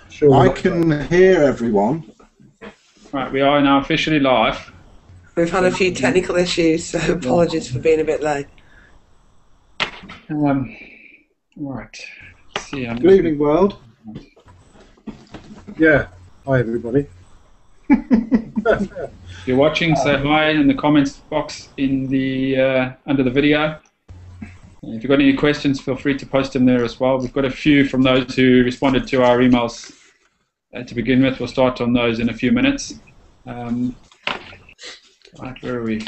Sure. I can hear everyone. Right, we are now officially live. We've had a few technical issues, so apologies for being a bit late. Right. Let's see. Good evening, world. Yeah. Hi, everybody. If you're watching, say hi in the comments box in the under the video. If you've got any questions, feel free to post them there as well. We've got a few from those who responded to our emails to begin with. We'll start on those in a few minutes. Right, where are we?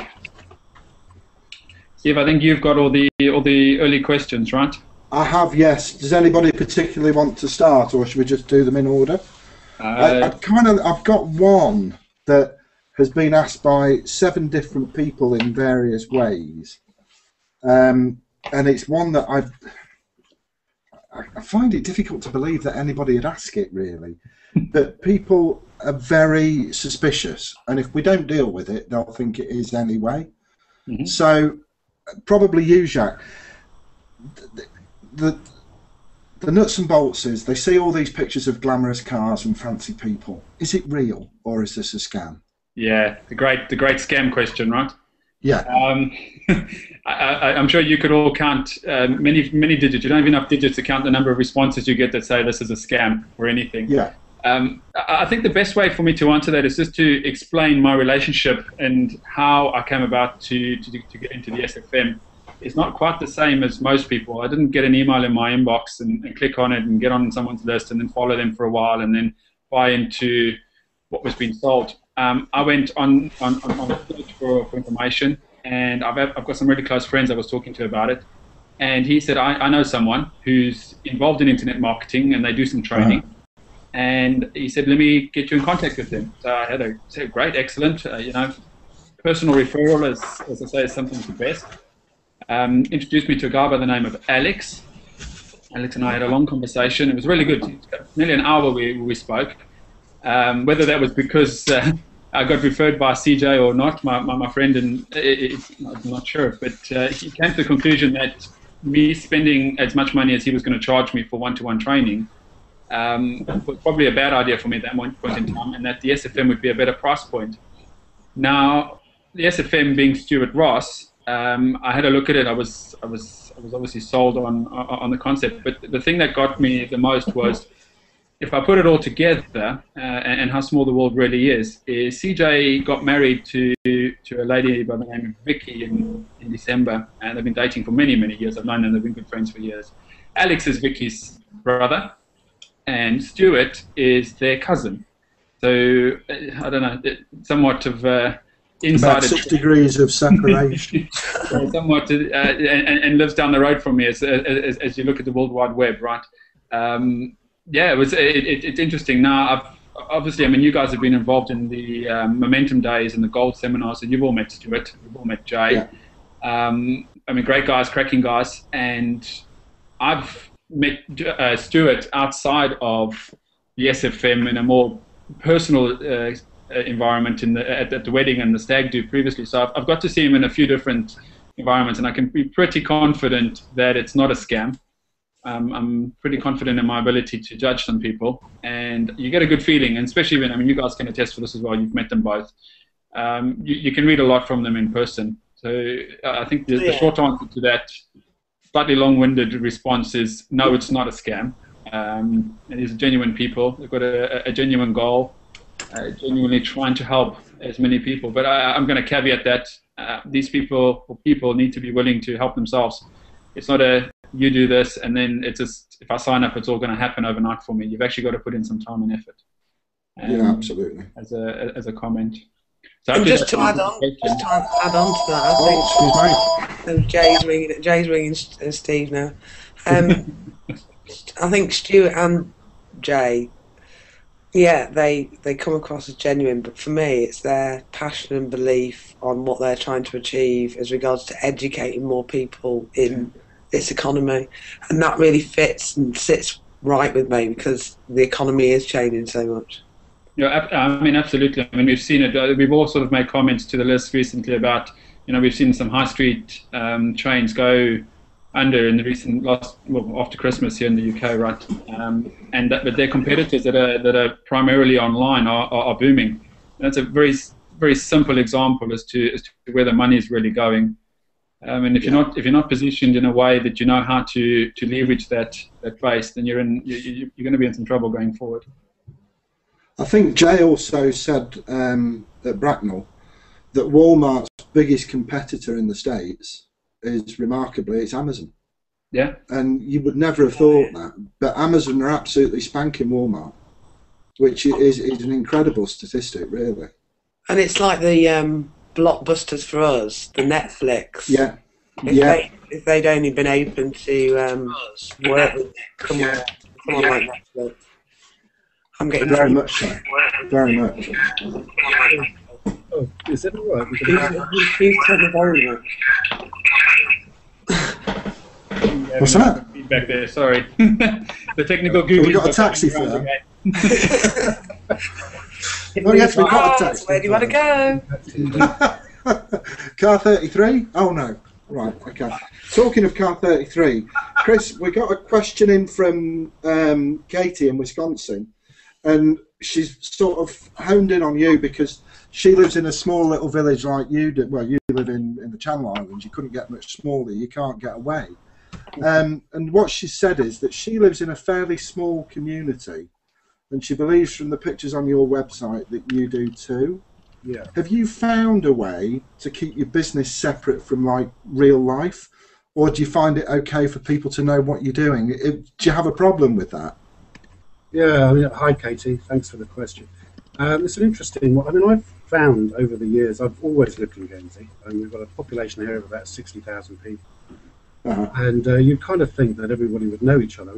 Steve, I think you've got all the early questions, right? I have, yes. Does anybody particularly want to start, or should we just do them in order? I've got one that has been asked by 7 different people in various ways, and it's one that I find it difficult to believe that anybody would ask it, really. But people are very suspicious, and if we don't deal with it, they'll think it is anyway. Mm-hmm. So, probably you, Jacques. The nuts and bolts is they see all these pictures of glamorous cars and fancy people. Is it real, or is this a scam? Yeah, the great scam question, right? Yeah. I'm sure you could all count many digits. You don't have enough digits to count the number of responses you get that say this is a scam or anything. Yeah. I think the best way for me to answer that is just to explain my relationship and how I came about to get into the SFM. It's not quite the same as most people. I didn't get an email in my inbox and click on it and get on someone's list and then follow them for a while and then buy into what was being sold. I went on a search for information, and I've got some really close friends I was talking to about it. And he said, I know someone who's involved in internet marketing and they do some training. Uh-huh. And he said, let me get you in contact with them. So I said, great, excellent. Personal referral, as I say, is sometimes the best. Introduced me to a guy by the name of Alex. Alex and I had a long conversation. It was really good. Nearly an hour we spoke. Whether that was because I got referred by CJ or not, my friend, and I'm not sure. But he came to the conclusion that me spending as much money as he was going to charge me for one-to-one training was probably a bad idea for me at that point in time, and that the SFM would be a better price point. Now, the SFM being Stuart Ross, I had a look at it. I was obviously sold on the concept, but the thing that got me the most was, if I put it all together and how small the world really is CJ got married to a lady by the name of Vicky in December, and they've been dating for many years. I've known them; they've been good friends for years. Alex is Vicky's brother, and Stuart is their cousin. So I don't know, somewhat of about 6 degrees of separation. Somewhat, and lives down the road from me as you look at the World Wide Web, right? Yeah, it's interesting. Now, obviously, I mean, you guys have been involved in the Momentum Days and the Gold Seminars, and you've all met Stuart, you've all met Jay. Yeah. I mean, great guys, cracking guys, and I've met Stuart outside of the SFM in a more personal environment at the wedding and the stag do previously. So I've got to see him in a few different environments, and I can be pretty confident that it's not a scam. I'm pretty confident in my ability to judge some people, and you get a good feeling, and especially when, I mean, you guys can attest for this as well, you've met them both. You can read a lot from them in person. So I think the short answer to that slightly long-winded response is no, it's not a scam. These are genuine people. They've got a genuine goal, genuinely trying to help as many people. But I'm going to caveat that these people need to be willing to help themselves. It's not a you do this and then it's just, if I sign up, it's all going to happen overnight for me. You've actually got to put in some time and effort. Yeah, absolutely. As a comment. So and just to add on to that, I think Jay's ringing Steve now. I think Stuart and Jay, yeah, they come across as genuine, but for me, it's their passion and belief on what they're trying to achieve as regards to educating more people in this economy, and that really fits and sits right with me because the economy is changing so much. Yeah, I mean, absolutely. I mean, we've seen it. We've all sort of made comments to the list recently about, we've seen some high street trains go under in the recent after Christmas here in the UK, right? But their competitors that are primarily online are booming. That's a very simple example as to where the money is really going. And if you're not positioned in a way that you know how to leverage that base, then you're going to be in some trouble going forward. I think Jay also said at Bracknell that Walmart's biggest competitor in the States is remarkably it's Amazon. Yeah. And you would never have thought that, but Amazon are absolutely spanking Walmart, which is an incredible statistic, really. And it's like the blockbusters for us, the Netflix. Yeah. If they'd only been open to work with someone like Netflix. I'm getting very much so. Very much. Oh, is it all right? Please turn the volume up. What's that? Feedback there. Sorry. The technical Google. We got a taxi for that. Oh yes, we got a taxi. Where do you want to go? Car 33? Oh no. Right. Okay. Talking of car 33, Chris, we got a question in from Katie in Wisconsin. And she's sort of honed in on you because she lives in a small little village like you do. Well, you live in the Channel Islands. You couldn't get much smaller. You can't get away. And what she said is that she lives in a fairly small community, and she believes from the pictures on your website that you do too. Yeah. Have you found a way to keep your business separate from like real life, or do you find it okay for people to know what you're doing? Do you have a problem with that? Yeah, hi Katie, thanks for the question. It's an interesting one. I mean, I've found over the years, I've always lived in Guernsey, and we've got a population here of about 60,000 people. And you'd kind of think that everybody would know each other.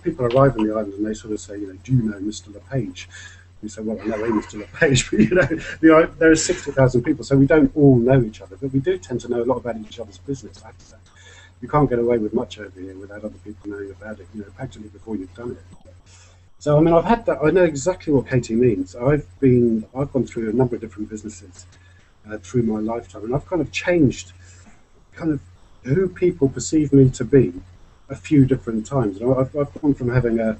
People arrive on the island and they sort of say, do you know Mr. LePage? We say, well, I know Mr. LePage, but there are 60,000 people, so we don't all know each other, but we do tend to know a lot about each other's business. I have to say. You can't get away with much over here without other people knowing about it, practically before you've done it. So I mean, I've had that. I know exactly what Katie means. I've gone through a number of different businesses through my lifetime, and I've kind of changed, who people perceive me to be, a few different times. I've gone from having a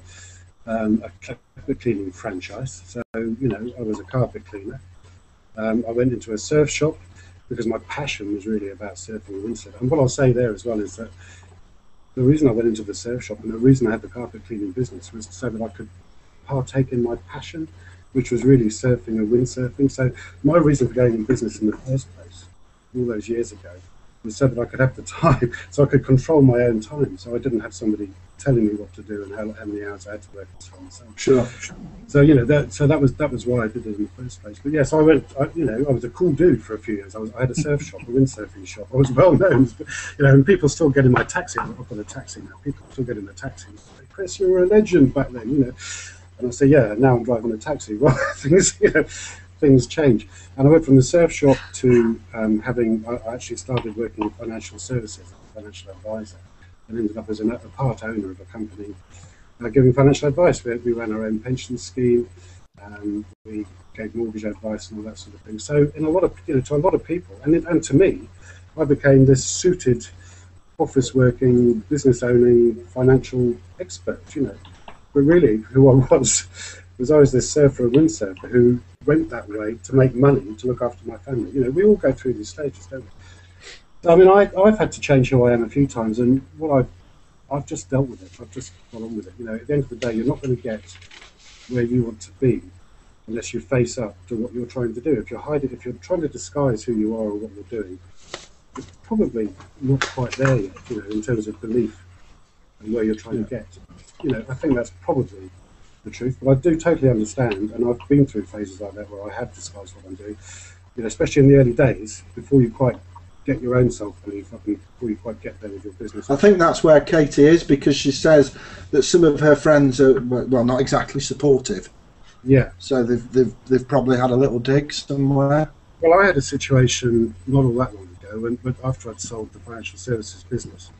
carpet cleaning franchise. So I was a carpet cleaner. I went into a surf shop because my passion was really about surfing and windsurfing. And what I'll say there as well is that the reason I went into the surf shop and the reason I had the carpet cleaning business was so that I could partake in my passion, which was really surfing and windsurfing. So my reason for going in business in the first place, all those years ago, was so that I could have the time, so I could control my own time, so I didn't have somebody telling me what to do and how many hours I had to work and so on. So, sure. So that was why I did it in the first place. But yes, I was a cool dude for a few years. I had a surf shop, a windsurfing shop. I was well known, and people still get in my taxi. I've got a taxi now. People still get in the taxi. And say, Chris, you were a legend back then, And I say, yeah. Now I'm driving a taxi. Well, things change. And I went from the surf shop to I actually started working in financial services, as a financial advisor, and ended up as a part owner of a company giving financial advice. We ran our own pension scheme, we gave mortgage advice and all that sort of thing. So in a lot of, to a lot of people, and to me, I became this suited office working, business owning, financial expert, But really, who I was this surfer and windsurfer who went that way to make money, to look after my family. We all go through these stages, don't we? So, I mean, I've had to change who I am a few times, and I've just dealt with it. I've just gone on with it. At the end of the day, you're not going to get where you want to be unless you face up to what you're trying to do. If you're trying to disguise who you are or what you're doing, you're probably not quite there yet, in terms of belief and where you're trying to get. I think that's probably the truth, but I do totally understand, and I've been through phases like that where I have disguised what I'm doing, especially in the early days, before you quite get your own self-belief up and before you quite get there with your business. I think that's where Katie is, because she says that some of her friends are, well, not exactly supportive. Yeah. So they've probably had a little dig somewhere. Well, I had a situation not all that long ago, but after I'd sold the financial services business,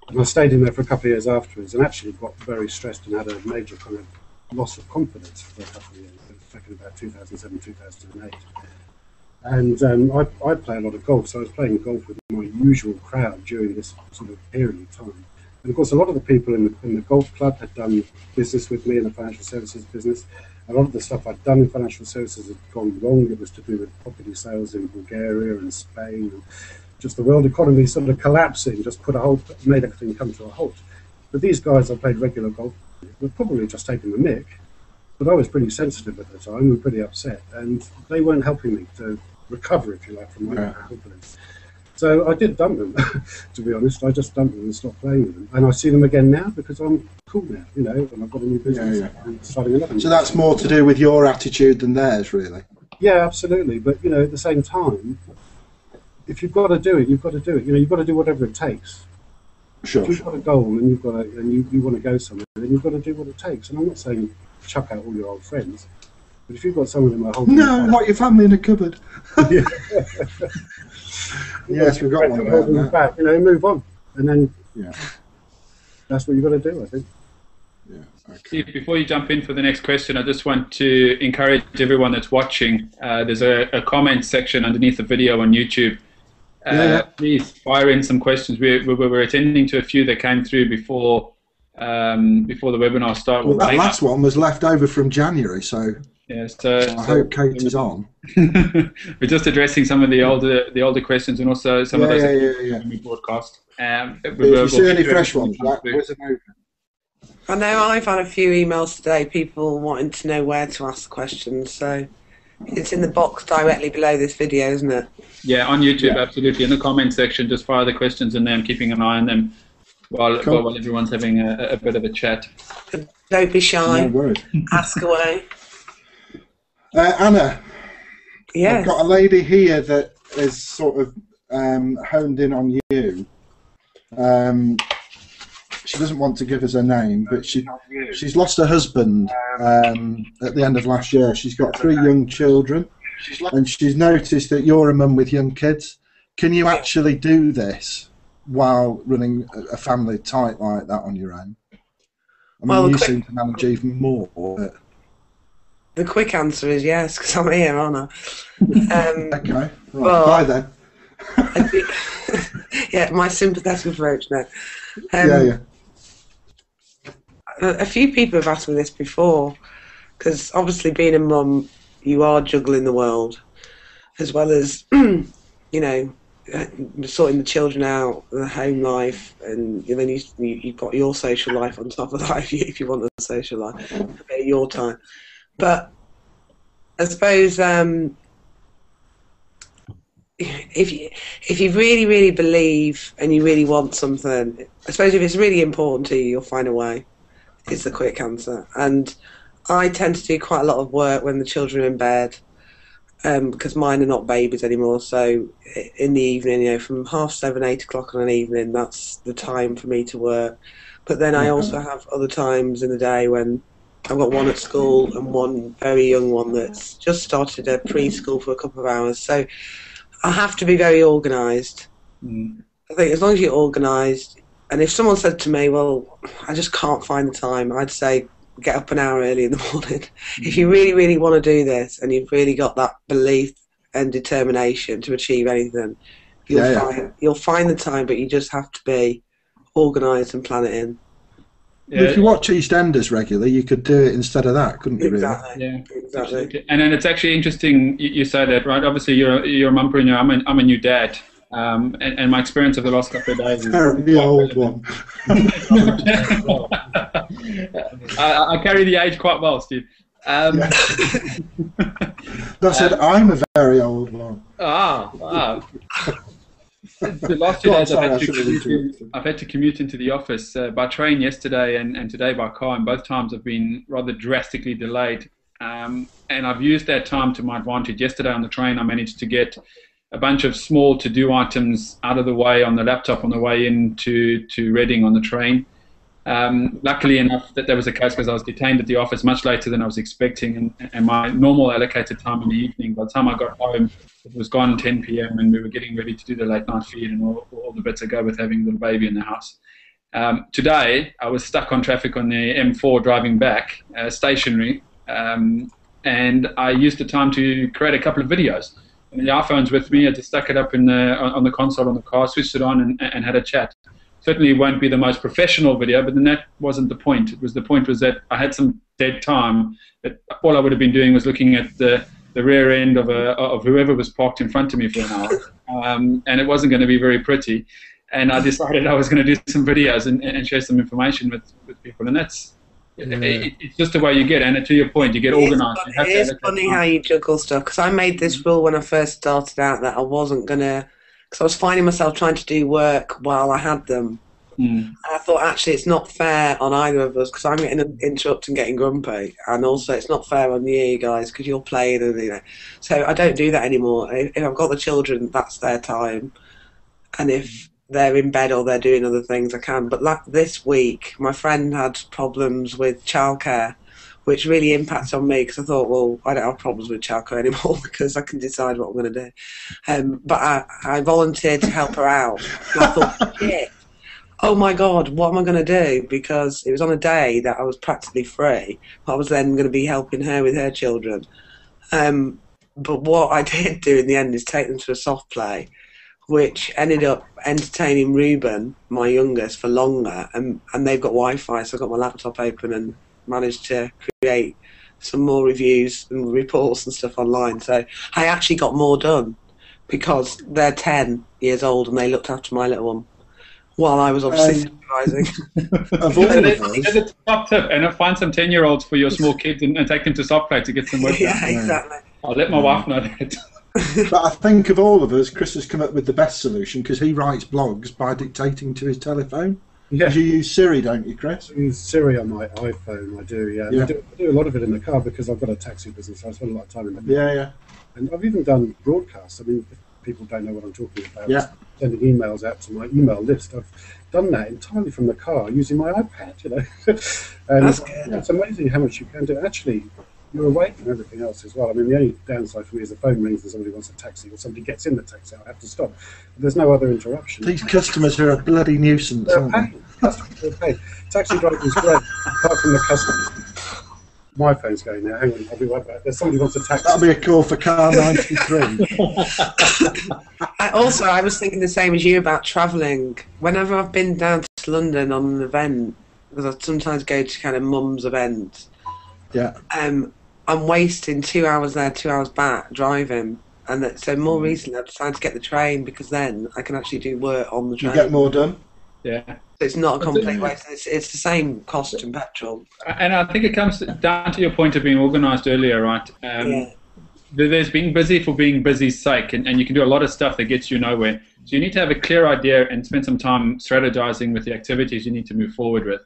and I stayed in there for a couple of years afterwards, and actually got very stressed and had a major kind of loss of confidence for a couple of years, back in about 2007, 2008. And I play a lot of golf, so I was playing golf with my usual crowd during this sort of period of time. And of course, a lot of the people in the golf club had done business with me in the financial services business. A lot of the stuff I'd done in financial services had gone wrong. It was to do with property sales in Bulgaria and Spain. And just the world economy sort of collapsing, just made everything come to a halt. But these guys I played regular golf with were probably just taking the mick. But I was pretty sensitive at the time, we were pretty upset. And they weren't helping me to recover, if you like, from my confidence. So I did dump them, to be honest. I just dumped them and stopped playing with them. And I see them again now because I'm cool now, and I've got a new business and starting another. So that's more to do with your attitude than theirs, really? Yeah, absolutely. But, at the same time, if you've got to do it, you've got to do it. You've got to do whatever it takes. Sure. If you've got a goal and you want to go somewhere, then you've got to do what it takes. And I'm not saying chuck out all your old friends, but if you've got someone in my whole like your family in a cupboard. Yeah. Yes, we've got one about back, move on, and then that's what you've got to do, I think. Yeah. Okay. Steve, before you jump in for the next question, I just want to encourage everyone that's watching. There's a comment section underneath the video on YouTube. Please fire in some questions. We were attending to a few that came through before the webinar started. Well, that last one was left over from January, so. Yeah, so I hope Kate is on. We're just addressing some of the older questions and also some of those that we broadcast. If you see any fresh ones, where's it open? I know I've had a few emails today, people wanting to know where to ask questions, so it's in the box directly below this video, isn't it? Yeah, on YouTube, absolutely. In the comment section, just fire the questions in there. I'm keeping an eye on them while everyone's having a bit of a chat. Don't be shy. No worries. Ask away. Anna, yes. I've got a lady here that is sort of honed in on you. She doesn't want to give us her name, but she's lost her husband at the end of last year. She's got 3 young children, and she's noticed that you're a mum with young kids. Can you actually do this while running a family tight like that on your own? I mean, you seem to manage even more. But... The quick answer is yes, because I'm here, aren't I? Okay, right. Bye then. Yeah, my sympathetic approach now. A few people have asked me this before, because obviously being a mum, you are juggling the world, as well as, sorting the children out, the home life, and then you've got your social life on top of that if you want a social life, a bit of your time. But I suppose if you really, really believe and you really want something, I suppose if it's really important to you, you'll find a way. It's the quick answer. And I tend to do quite a lot of work when the children are in bed, because mine are not babies anymore. So in the evening, from 7:30, 8 o'clock on an evening, that's the time for me to work. But then I also have other times in the day when I've got one at school and one very young one that's just started a preschool for a couple of hours. So I have to be very organised. I think as long as you're organised, and if someone said to me, well, I just can't find the time, I'd say get up an hour early in the morning. If you really, really want to do this and you've really got that belief and determination to achieve anything, you'll find the time, but you just have to be organised and plan it in. Yeah. If you watch EastEnders regularly, you could do it instead of that, couldn't you? Exactly. Really? Yeah, exactly. Absolutely. And then it's actually interesting you say that, right? Obviously, you're a mumpreneur. I'm a new dad, and my experience of the last couple of days is the old one. I carry the age quite well, Steve. I said I'm a very old one. The last 2 days I've had to commute into the office by train yesterday and today by car, and both times have been rather drastically delayed. And I've used that time to my advantage. Yesterday on the train I managed to get a bunch of small to-do items out of the way on the laptop on the way into Reading on the train. Luckily enough that was the case, because I was detained at the office much later than I was expecting, and my normal allocated time in the evening, by the time I got home, it was gone 10 p.m. and we were getting ready to do the late night feed and all the bits that go with having a little baby in the house. Today I was stuck on traffic on the M4 driving back, stationary, and I used the time to create a couple of videos. And the iPhone's with me. I just stuck it up in on the console on the car, switched it on, and had a chat. Certainly won't be the most professional video, but then that wasn't the point. The point was that I had some dead time. That all I would have been doing was looking at the rear end of whoever was parked in front of me for an hour, and it wasn't going to be very pretty. And I decided I was going to do some videos and share some information with people, and that's. It's just the way you get, and to your point, you get organised. It is funny how you juggle stuff, because I made this rule when I first started out that I wasn't going to, because I was finding myself trying to do work while I had them. And I thought, actually, it's not fair on either of us, because I'm getting interrupted and getting grumpy, and also it's not fair on you guys, because you're playing, and, you know. So I don't do that anymore. If I've got the children, that's their time, and if they're in bed or they're doing other things, I can. But this week, my friend had problems with childcare, which really impacts on me, because I thought, well, I don't have problems with childcare anymore because I can decide what I'm going to do. But I volunteered to help her out. And I thought, shit, oh my God, what am I going to do? Because it was on a day that I was practically free. I was then going to be helping her with her children. But what I did do in the end is take them to a soft play, which ended up entertaining Ruben, my youngest, for longer, and they've got Wi-Fi, so I got my laptop open and managed to create some more reviews and reports and stuff online. So I actually got more done because they're 10 years old and they looked after my little one while I was obviously supervising. Of all of us, there's a top tip, and find some 10-year-olds for your small kids and take them to soft play to get some work done. Yeah, exactly. I'll let my wife know that. but I think of all of us, Chris has come up with the best solution, because he writes blogs by dictating to his telephone. Yeah. You use Siri, don't you, Chris? I use Siri on my iPhone, I do, yeah. Yeah. I do a lot of it in the car because I've got a taxi business, so I spend a lot of time in the car. Yeah. And I've even done broadcasts. I mean, if people don't know what I'm talking about, Yeah. sending emails out to my email list. I've done that entirely from the car using my iPad, you know. And That's good. it's amazing how much you can do. Actually, you're awake and everything else as well. I mean, the only downside for me is the phone rings and somebody wants a taxi, or somebody gets in the taxi, I have to stop. But there's no other interruption. These customers are a bloody nuisance, They're aren't they? paid. Customers are paid. Taxi drivers great, apart from the customers. My phone's going now. Hang on, I'll be right back. There's somebody wants a taxi. That'll be a call for car 93. I was thinking the same as you about travelling. Whenever I've been down to London on an event, because I sometimes go to kind of mum's events, Yeah. I'm wasting 2 hours there, 2 hours back driving. And so more recently I've decided to get the train, because then I can actually do work on the train. You get more done. Yeah. So it's not a complete waste. It's the same cost in petrol. And I think it comes down to your point of being organised earlier, right? Yeah. There's being busy for being busy's sake, and you can do a lot of stuff that gets you nowhere. So you need to have a clear idea and spend some time strategizing with the activities you need to move forward with.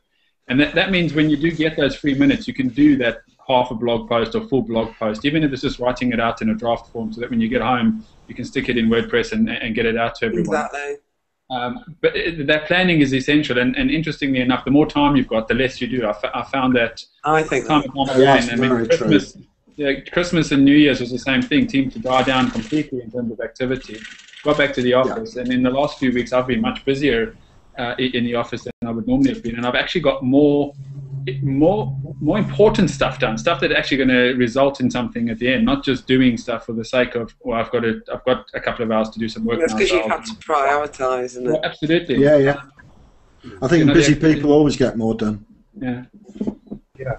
And that means when you do get those 3 minutes, you can do that half a blog post or full blog post, even if it's just writing it out in a draft form, so that when you get home, you can stick it in WordPress and get it out to everyone. Exactly. But that planning is essential, and interestingly enough, the more time you've got, the less you do. I found that I think time that. and time again. I mean, very Christmas, Christmas and New Year's was the same thing. Teams to die down completely in terms of activity. Got back to the office, and in the last few weeks, I've been much busier in the office than I would normally have been, and I've actually got more important stuff done, stuff that's actually going to result in something at the end, not just doing stuff for the sake of, well, I've got a couple of hours to do some work. That's now, because so you've had to prioritise, isn't it? Absolutely. Yeah. I think busy people always get more done. Yeah.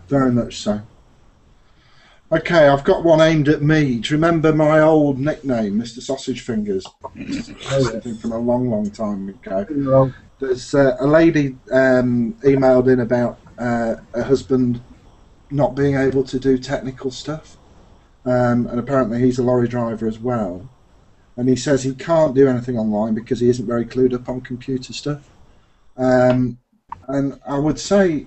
Very much so. Okay, I've got one aimed at me. Do you remember my old nickname, Mr. Sausage Fingers? Something from a long, long time ago. There's a lady emailed in about her husband not being able to do technical stuff, and apparently he's a lorry driver as well, and he says he can't do anything online because he isn't very clued up on computer stuff. And I would say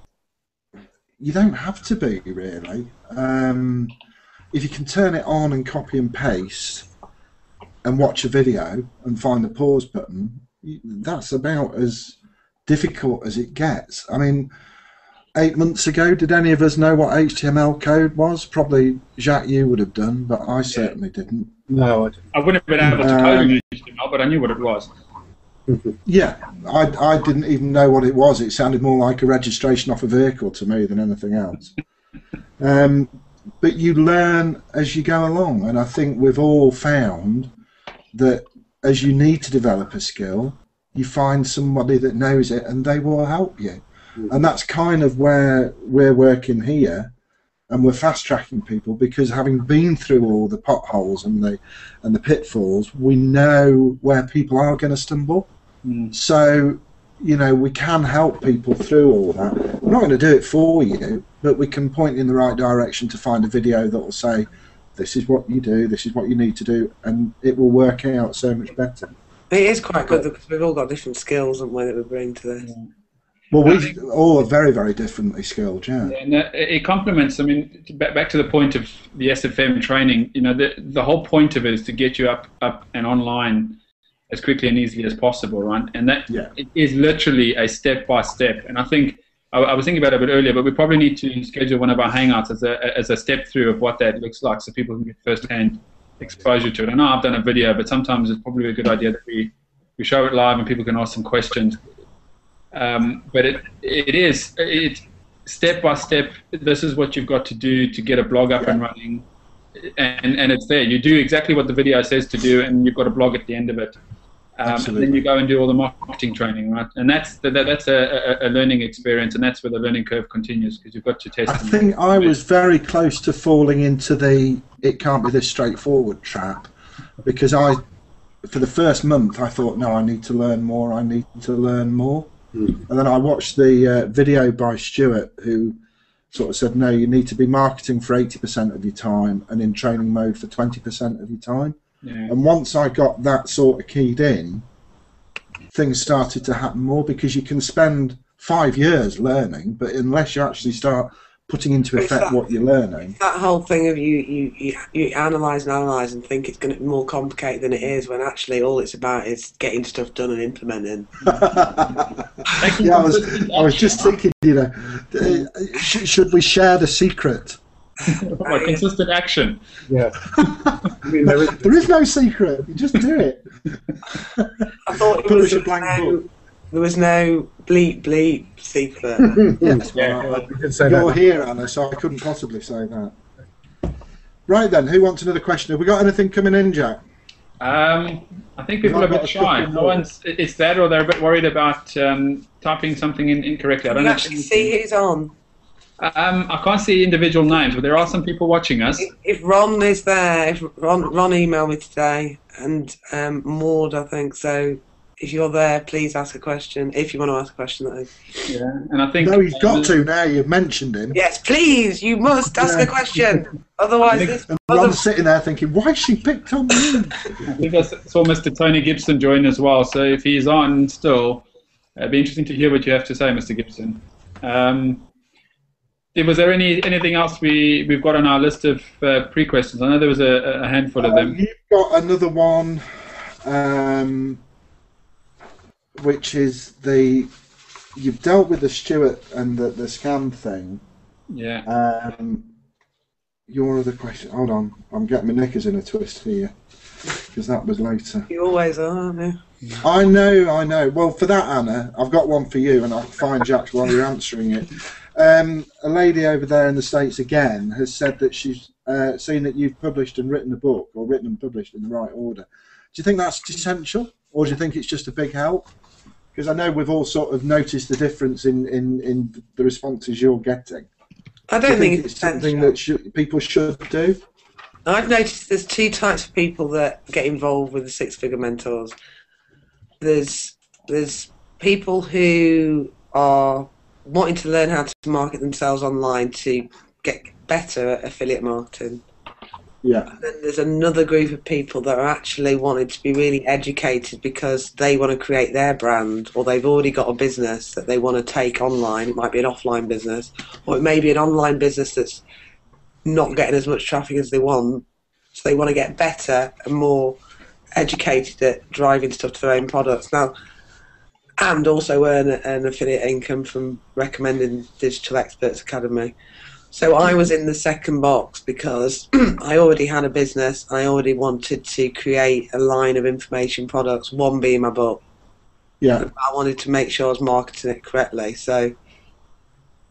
you don't have to be, really. If you can turn it on and copy and paste and watch a video and find the pause button, that's about as difficult as it gets. I mean, 8 months ago, did any of us know what HTML code was? Probably Jacques, you would have done, but I certainly didn't. No, I didn't. I wouldn't have been able to code in HTML, but I knew what it was. Yeah, I didn't even know what it was. It sounded more like a registration off a vehicle to me than anything else. but you learn as you go along, and I think we've all found that as you need to develop a skill, you find somebody that knows it and they will help you. And that's kind of where we're working here, and we're fast tracking people, because having been through all the potholes and the pitfalls, we know where people are going to stumble. So, you know, we can help people through all that. We're not going to do it for you, but we can point you in the right direction to find a video that will say, this is what you do, this is what you need to do, and it will work out so much better. It is quite good because we've all got different skills, haven't we, that we bring to this. Well, we all are very, very differently skilled, yeah. And it complements, I mean, back to the point of the SFM training, you know, the whole point of it is to get you up and online as quickly and easily as possible, right? And that it is literally a step-by-step. And I think, I was thinking about it a bit earlier, but we probably need to schedule one of our hangouts as a step through of what that looks like, so people can get first-hand exposure to it. I know I've done a video, but sometimes it's probably a good idea that we show it live and people can ask some questions. But it's step by step. This is what you've got to do to get a blog up and running, and it's there. You do exactly what the video says to do, and you've got a blog at the end of it. And then you go and do all the marketing training, right? And that's a learning experience, and that's where the learning curve continues, because you've got to test. I think I was very close to falling into the "it can't be this straightforward" trap, because for the first month I thought, no, I need to learn more. I need to learn more. And then I watched the video by Stuart, who sort of said, no, you need to be marketing for 80% of your time and in training mode for 20% of your time. And once I got that sort of keyed in, things started to happen more, because you can spend 5 years learning, but unless you actually start putting into effect what you're learning. That whole thing of you analyse and think it's going to be more complicated than it is, when actually all it's about is getting stuff done and implementing. I was just thinking, you know, should we share the secret? Like consistent action. Yeah. I mean, there is no secret. You just do it. I thought there was no bleep secret. You're here, Anna, so I couldn't possibly say that. Right then, who wants another question? Have we got anything coming in, Jack? I think people are a bit shy. It's that, or they're a bit worried about typing something in incorrectly. I don't actually see who's on. I can't see individual names, but there are some people watching us. If Ron is there, if Ron emailed me today, and Maud, I think so. If you're there, please ask a question. If you want to ask a question, that is. Yeah, and I think. No, he's got to now. You've mentioned him. Yes, please. You must ask a question. Otherwise, Ron's sitting there thinking, why she picked on me? I think I saw Mr. Tony Gibson join as well. So if he's on still, it'd be interesting to hear what you have to say, Mr. Gibson. Was there anything else we've got on our list of pre-questions? I know there was a handful of them. You've got another one. Which is you've dealt with the Stuart and the scam thing. Yeah. Your other question. Hold on, I'm getting my knickers in a twist here, because that was later. You always are, aren't you? I know. Well, for that, Anna, I've got one for you, and I'll find Jack's while you're answering it. A lady over there in the States again has said that she's seen that you've published and written a book, or written and published in the right order. Do you think that's essential, or do you think it's just a big help? Because I know we've all sort of noticed the difference in the responses you're getting. I don't think it's something that people should do. I've noticed there's two types of people that get involved with the six-figure mentors. There's people who are wanting to learn how to market themselves online to get better at affiliate marketing. Yeah. And then there's another group of people that are actually wanting to be really educated because they want to create their brand, or they've already got a business that they want to take online. It might be an offline business, or it may be an online business that's not getting as much traffic as they want. So they want to get better and more educated at driving stuff to their own products now, and also earn an affiliate income from recommending Digital Experts Academy. So I was in the second box because I already had a business. I already wanted to create a line of information products, one being my book. Yeah. I wanted to make sure I was marketing it correctly. So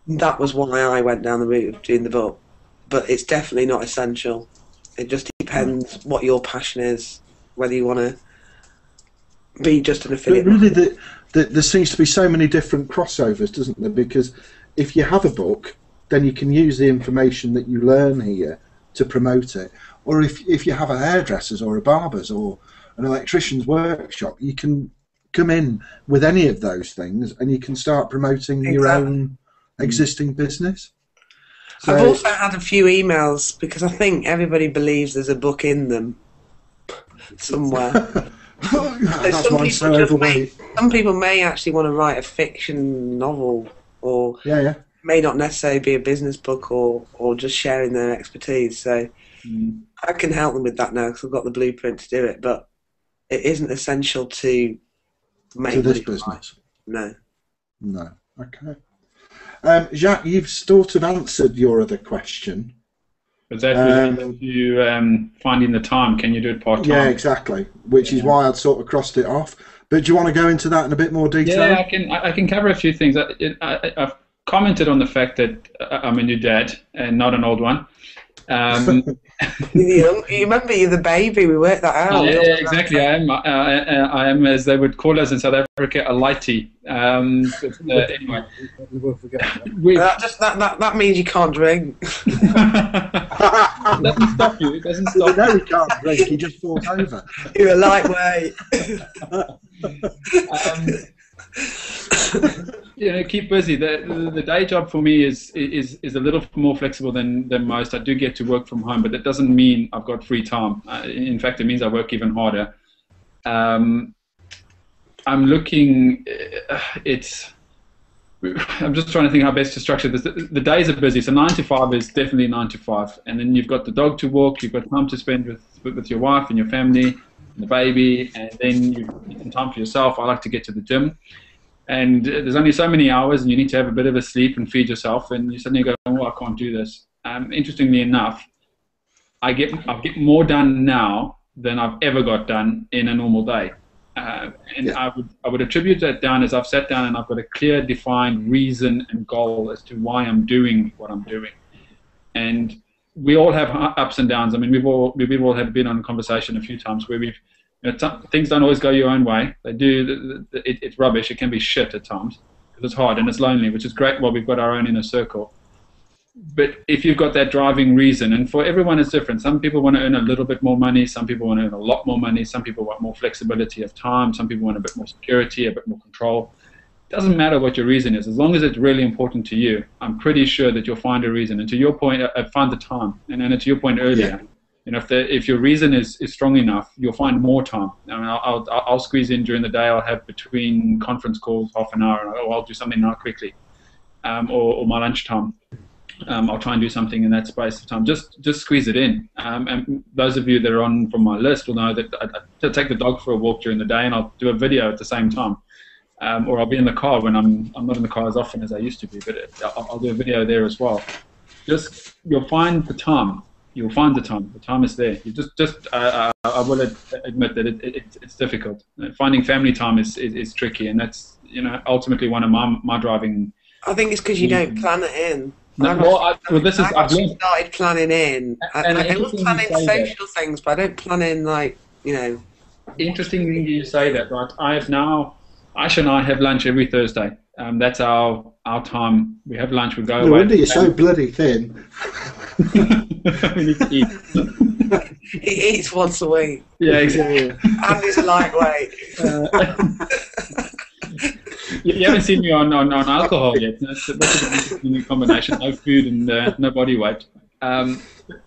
that was why I went down the route of doing the book. but it's definitely not essential. It just depends what your passion is, whether you want to be just an affiliate. But really, there seems to be so many different crossovers, doesn't there? Because if you have a book, then you can use the information that you learn here to promote it. Or if you have a hairdresser's or a barber's or an electrician's workshop, you can come in with any of those things and you can start promoting your own existing business. So, I've also had a few emails because I think everybody believes there's a book in them somewhere. that's why I'm so overweight. Some people may actually want to write a fiction novel, or may not necessarily be a business book, or just sharing their expertise. So I can help them with that now because I've got the blueprint to do it. But it isn't essential to make this business. No. Okay. Jacques, you've sort of answered your other question. But that relates to finding the time. Can you do it part-time? Yeah, exactly. Which is why I'd sort of crossed it off. But do you want to go into that in a bit more detail? Yeah, I can cover a few things. I've commented on the fact that I'm a new dad and not an old one. You remember, you're the baby. We worked that out. Yeah, exactly. I am, as they would call us in South Africa, a lighty. Anyway, that means you can't drink. It doesn't stop you. It doesn't stop. No, he can't drink. He just falls over. You're a lightweight. Keep busy. The day job for me is a little more flexible than most. I do get to work from home, but that doesn't mean I've got free time. In fact, it means I work even harder. I'm looking. I'm just trying to think how best to structure this. The days are busy, so 9 to 5 is definitely 9 to 5, and then you've got the dog to walk. You've got time to spend with your wife and your family, and the baby, and then you've got time for yourself. I like to get to the gym. And there's only so many hours, and you need to have a bit of a sleep and feed yourself, and you suddenly go, oh, I can't do this. Interestingly enough, I get more done now than I've ever got done in a normal day. I would attribute that down as I've sat down and I've got a clear, defined reason and goal as to why I'm doing what I'm doing. And we all have ups and downs. I mean, we've all been on a conversation a few times where things don't always go your own way. They do. It's rubbish. It can be shit at times because it's hard and it's lonely, which is great. Well, we've got our own inner circle. But if you've got that driving reason, and for everyone it's different. Some people want to earn a little bit more money. Some people want to earn a lot more money. Some people want more flexibility of time. Some people want a bit more security, a bit more control. It doesn't matter what your reason is. As long as it's really important to you, I'm pretty sure that you'll find a reason. And to your point, find the time. And then to your point earlier, if your reason is strong enough, you'll find more time. I mean, I'll squeeze in during the day. I'll have between conference calls half an hour, and I'll do something now quickly, or my lunchtime. I'll try and do something in that space of time. Just squeeze it in. And those of you that are on from my list will know that I take the dog for a walk during the day, and I'll do a video at the same time. Or I'll be in the car when I'm not in the car as often as I used to be, but I'll do a video there as well. You'll find the time. You'll find the time. The time is there. I will admit that it's difficult. Finding family time is tricky, and that's ultimately one of my driving. I think it's because you don't plan it in. I've started planning in. I will plan in social things, but I don't plan in Interestingly, you say that, right? Aisha and I have lunch every Thursday. That's our time. We have lunch. We go away. No wonder you're so bloody thin. We need to eat. He eats once a week. Yeah, exactly. And he's a lightweight. You haven't seen me on alcohol yet. That's an interesting combination. No food and no body weight.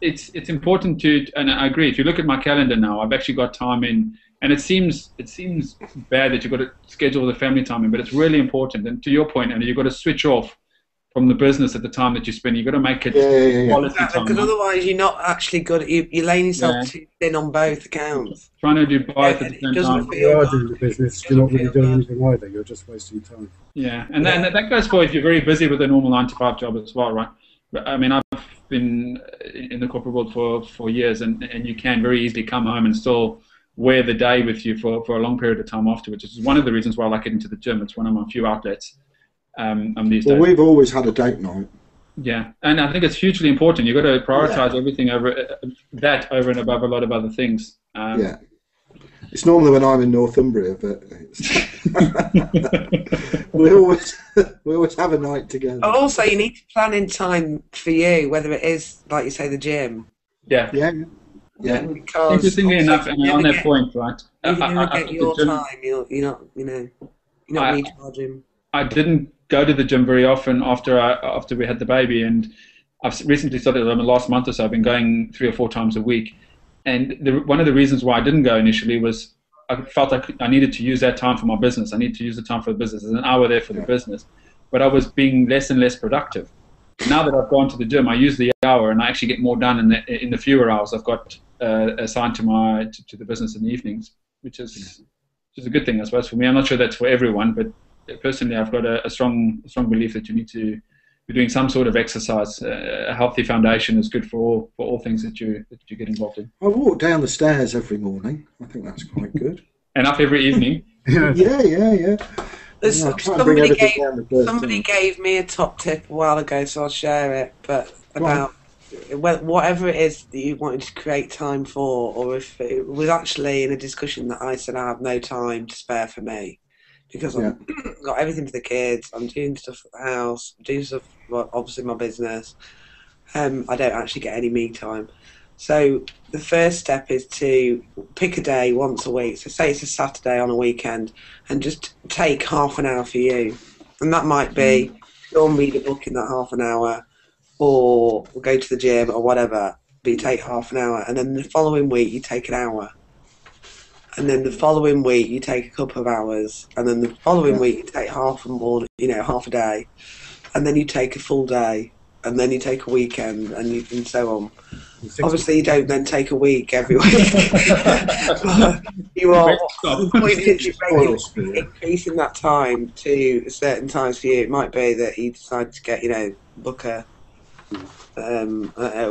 It's important to, and I agree. If you look at my calendar now, I've actually got time in. And it seems bad that you've got to schedule the family time in, but it's really important. And to your point, Andy, you've got to switch off from the business at the time that you spend. You've got to make it quality time. Because otherwise you're not actually good. You're laying yourself too thin on both accounts. Trying to do both at the same time. You are doing the business. You're not really doing anything either. You're just wasting your time. Yeah, and then that goes for if you're very busy with a normal 9 to 5 job as well, right? But, I mean, I've been in the corporate world for years, and you can very easily come home and still wear the day with you for a long period of time afterwards, which is one of the reasons why I like getting to the gym. It's one of my few outlets these days. Well, we've always had a date night. Yeah, and I think it's hugely important. You've got to prioritize everything over and above a lot of other things. Yeah. It's normally when I'm in Northumbria, but we always have a night together. Also, you need to plan in time for you, whether it is, like you say, the gym. Yeah. Because interestingly enough, and on that point, right? If you never get your time, you're not recharging. I didn't go to the gym very often after we had the baby, and I've recently started. In the last month or so, I've been going 3 or 4 times a week. And one of the reasons why I didn't go initially was I felt like I needed to use that time for my business. I need to use the time for the business. There's an hour there for the business. But I was being less and less productive. Now that I've gone to the gym, I use the hour and I actually get more done in the fewer hours I've got assigned to the business in the evenings, which is a good thing, I suppose, for me. I'm not sure that's for everyone, but personally I've got a strong belief that you need to be doing some sort of exercise. A healthy foundation is good for all things that you get involved in. I walk down the stairs every morning. I think that's quite good. And up every evening. Yeah. Somebody gave me a top tip a while ago, so I'll share it. But about whatever it is that you wanted to create time for, or if it was actually in a discussion that I said I have no time to spare for me. Because I've got everything for the kids, I'm doing stuff at the house, doing stuff, obviously my business. I don't actually get any me time. So the first step is to pick a day once a week. So say it's a Saturday on a weekend, and just take half an hour for you. And that might be go and read a book in that half an hour, or go to the gym or whatever. But you take half an hour, and then the following week you take an hour. And then the following week you take a couple of hours, and then the following week you take half a day, and then you take a full day, and then you take a weekend, and so on. Obviously, you don't then take a week every week. You are increasing that time to certain times for you. It might be that you decide to get book a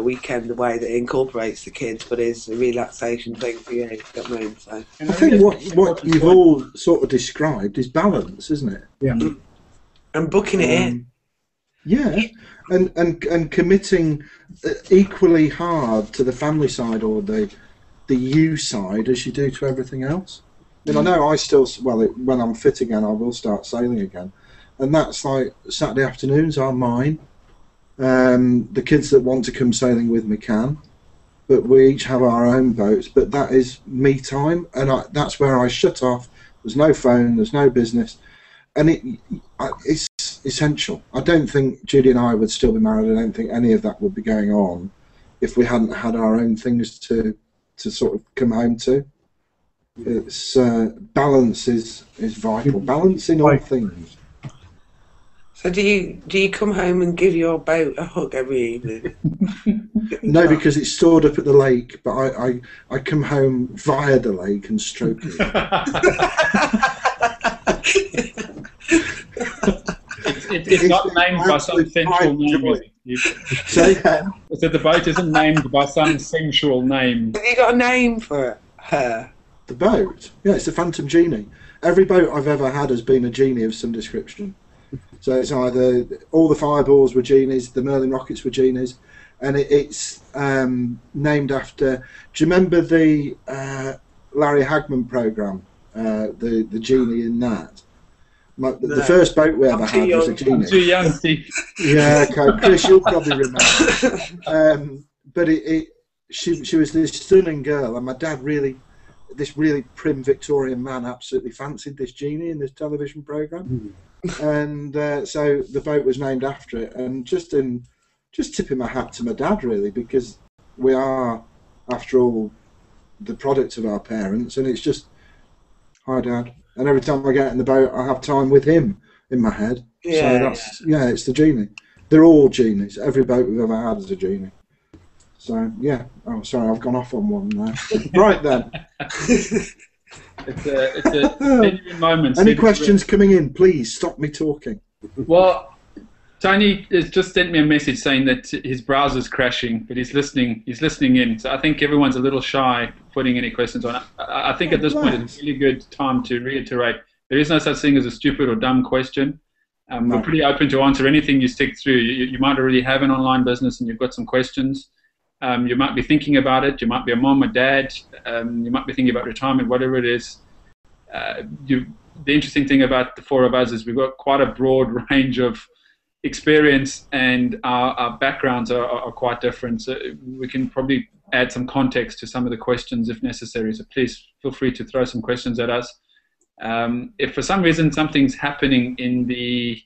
weekend away that incorporates the kids, but is a relaxation thing for you. So I think what you've all sort of described is balance, isn't it? Yeah. And booking it in. Yeah, and committing equally hard to the family side or the you side as you do to everything else. I know I still, when I'm fit again, I will start sailing again, and that's like Saturday afternoons are mine. The kids that want to come sailing with me can, but we each have our own boats. But that is me time, and that's where I shut off. There's no phone, there's no business, and it's essential. I don't think Judy and I would still be married. I don't think any of that would be going on if we hadn't had our own things to sort of come home to. It's balance is vital. Balance in all things. So do you come home and give your boat a hug every evening? No, because it's stored up at the lake, but I come home via the lake and stroke it. It's not named by some sensual name. So the boat isn't named by some sensual name. Have you got a name for her? The boat? Yeah, it's the Phantom Genie. Every boat I've ever had has been a genie of some description. So it's either all the Fireballs were genies, the Merlin Rockets were genies, and it's named after. Do you remember the Larry Hagman program? The genie in that. The first boat we ever had was a genie. I'm too young, Steve. Yeah, okay. Chris, you'll probably remember. But she was this stunning girl, and my dad this really prim Victorian man absolutely fancied this genie in this television program. And so the boat was named after it, and just tipping my hat to my dad, really, because we are, after all, the product of our parents, and it's just, hi Dad. And every time I get in the boat, I have time with him in my head. Yeah. So it's the genie. They're all genies. Every boat we've ever had is a genie. So yeah. Oh, sorry, I've gone off on one there. Right then. It's a genuine moment. Any questions coming in? Please stop me talking. Well, Tony has just sent me a message saying that his browser's crashing, but he's listening. He's listening in. So I think everyone's a little shy putting any questions on. I think at this point it's a really good time to reiterate there is no such thing as a stupid or dumb question. We're pretty open to answer anything you stick through. You might already have an online business and you've got some questions. You might be thinking about it. You might be a mom or dad. You might be thinking about retirement, whatever it is. The interesting thing about the four of us is we've got quite a broad range of experience, and our backgrounds are quite different. So we can probably add some context to some of the questions if necessary. So please feel free to throw some questions at us. If for some reason something's happening in the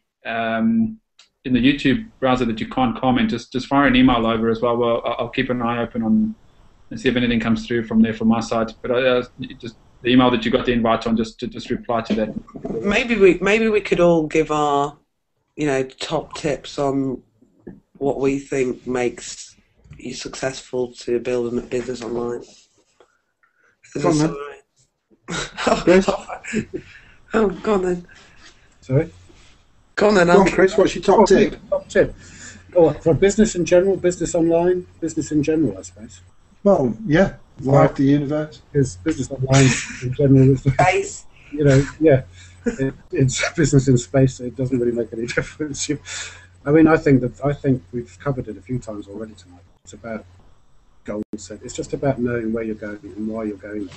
YouTube browser that you can't comment, just fire an email over as well. I'll keep an eye open on and see if anything comes through from there from my side. But just the email that you got the invite on, just reply to that. Maybe we could all give our top tips on what we think makes you successful to build a business online. Go on then. Oh, go on then. Sorry? Go on then, Go on, Chris, what's your top tip? Top tip. Oh, for business in general, business online, business in general, I suppose. Well, yeah, like the universe. Because business online in general is Space. It's business in space. So it doesn't really make any difference. I mean, I think we've covered it a few times already tonight. It's about goal set. It's just about knowing where you're going and why you're going there.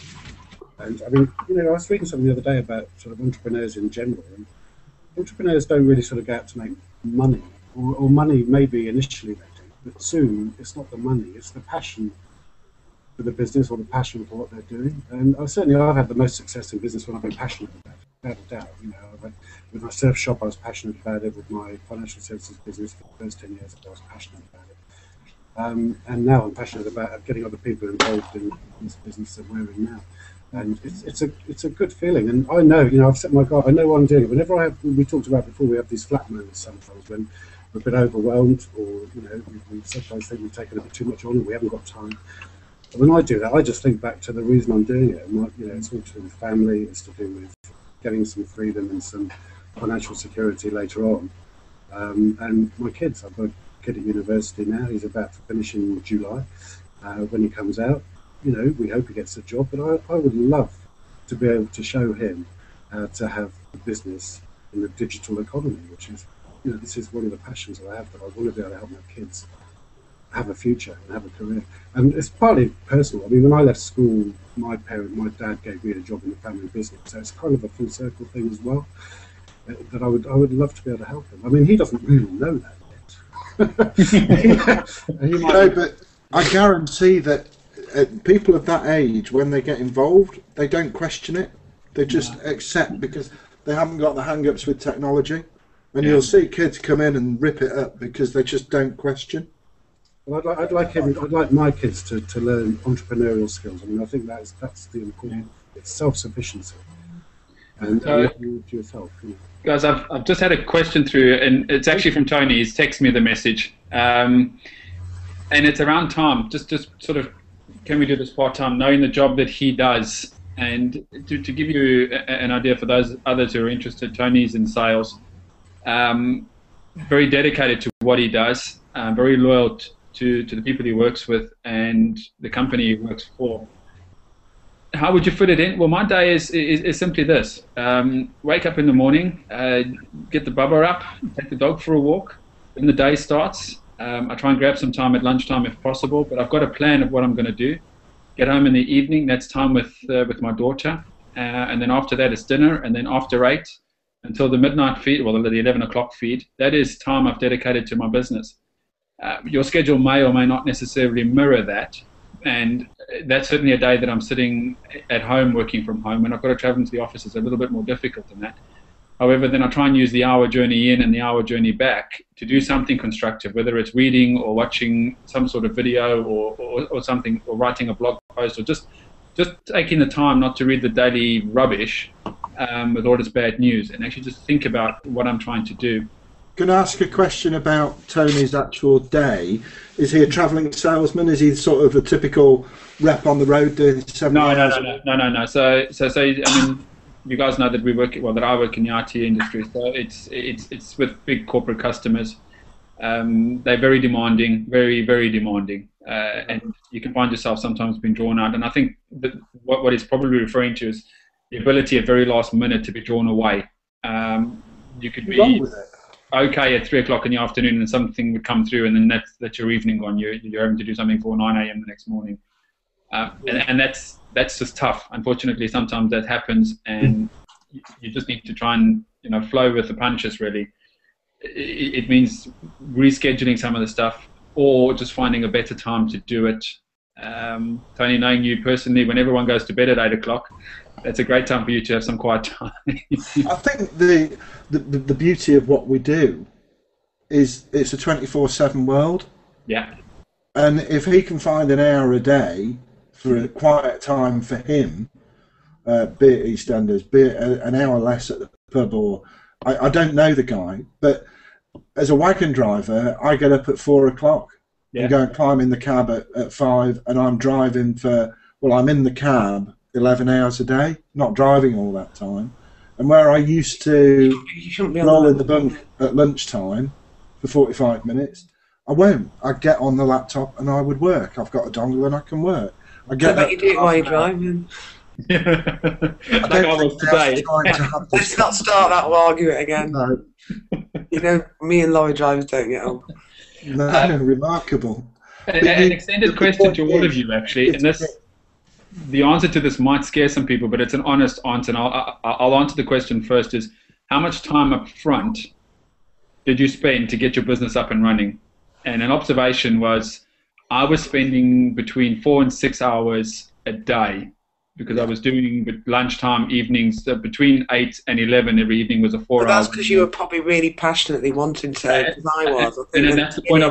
And I mean, I was reading something the other day about sort of entrepreneurs in general. And entrepreneurs don't really sort of go out to make money, or money maybe initially they do, but soon it's not the money, it's the passion for the business or the passion for what they're doing. And I've had the most success in business when I've been passionate about it, without a doubt. With my surf shop, I was passionate about it. With my financial services business, for the first 10 years, I was passionate about it. And now I'm passionate about getting other people involved in this business that we're in now. And it's a good feeling, and I know, I've set my goal. I know what I'm doing. Whenever we talked about before, we have these flat moments sometimes when we're a bit overwhelmed, or we sometimes think we've taken a bit too much on and we haven't got time. But when I do that, I just think back to the reason I'm doing it. And it's all to do with family. It's to do with getting some freedom and some financial security later on. And my kids, I've got a kid at university now. He's about to finish in July. When he comes out, we hope he gets a job, but I would love to be able to show him how to have a business in the digital economy, which is, this is one of the passions that I have, that I want to be able to help my kids have a future and have a career. And it's partly personal. I mean, when I left school, my dad gave me a job in the family business, so it's kind of a full circle thing as well, that I would love to be able to help him. I mean, he doesn't really know that yet. But I guarantee that people of that age, when they get involved, they don't question it. They just accept, because they haven't got the hang-ups with technology. And you'll see kids come in and rip it up because they just don't question. Well, I'd like my kids to learn entrepreneurial skills. I mean, I think that's the important. It's self-sufficiency, and you yourself. Guys, I've just had a question through, and it's actually from Tony. He's texted me the message, and it's around time. Just sort of, can we do this part-time, knowing the job that he does? And to give you an idea for those others who are interested, Tony's in sales, very dedicated to what he does, very loyal to the people he works with and the company he works for. How would you fit it in? Well, my day is simply this. Wake up in the morning, get the bubba up, take the dog for a walk. Then the day starts. I try and grab some time at lunchtime if possible, but I've got a plan of what I'm going to do. Get home in the evening, that's time with my daughter. And then after that it's dinner, and then after 8 until the midnight feed, well, the 11 o'clock feed, that is time I've dedicated to my business. Your schedule may or may not necessarily mirror that, and that's certainly a day that I'm sitting at home working from home. When I've got to travel into the office, it's a little bit more difficult than that. However, then I try and use the hour journey in and the hour journey back to do something constructive, whether it's reading or watching some sort of video or something, or writing a blog post, or just taking the time not to read the daily rubbish with all this bad news, and actually just think about what I'm trying to do. Can I ask a question about Tony's actual day? Is he a travelling salesman? Is he sort of a typical rep on the road doing 7 hours? No. So I mean, you guys know that that I work in the IT industry. So it's with big corporate customers. They're very demanding, very, very demanding, and you can find yourself sometimes being drawn out. And I think that what he's probably referring to is the ability at very last minute to be drawn away. You could be. Wrong with it? okay at 3 o'clock in the afternoon, and something would come through, and then that's your evening gone. You're having to do something for 9 a.m. the next morning, and that's just tough. Unfortunately, sometimes that happens, and you just need to try and flow with the punches. Really, it means rescheduling some of the stuff, or just finding a better time to do it. Tony, knowing you personally, when everyone goes to bed at 8 o'clock, that's a great time for you to have some quiet time. I think the beauty of what we do is it's a 24/7 world. Yeah. And if he can find an hour a day for a quiet time for him, be it EastEnders, be it an hour less at the pub, or I don't know the guy, but as a wagon driver, I get up at 4 o'clock and go and climb in the cab at 5, and I'm driving I'm in the cab 11 hours a day, not driving all that time. And where I used to roll in the bunk at lunchtime for 45 minutes, I won't. I'd get on the laptop and I would work. I've got a dongle and I can work. I bet you do it while you're driving. I think I was today. Let's not start that argument again. No. Me and lorry drivers don't get on. No, remarkable. An extended question to all of you, actually, and the answer to this might scare some people, but it's an honest answer, and I'll answer the question first. Is how much time up front did you spend to get your business up and running? And an observation was, I was spending between 4 and 6 hours a day, because I was doing lunchtime, evenings, between 8 and 11 every evening was a 4 hour. But that's because you were probably really passionately wanting to, as I was. And that's the point I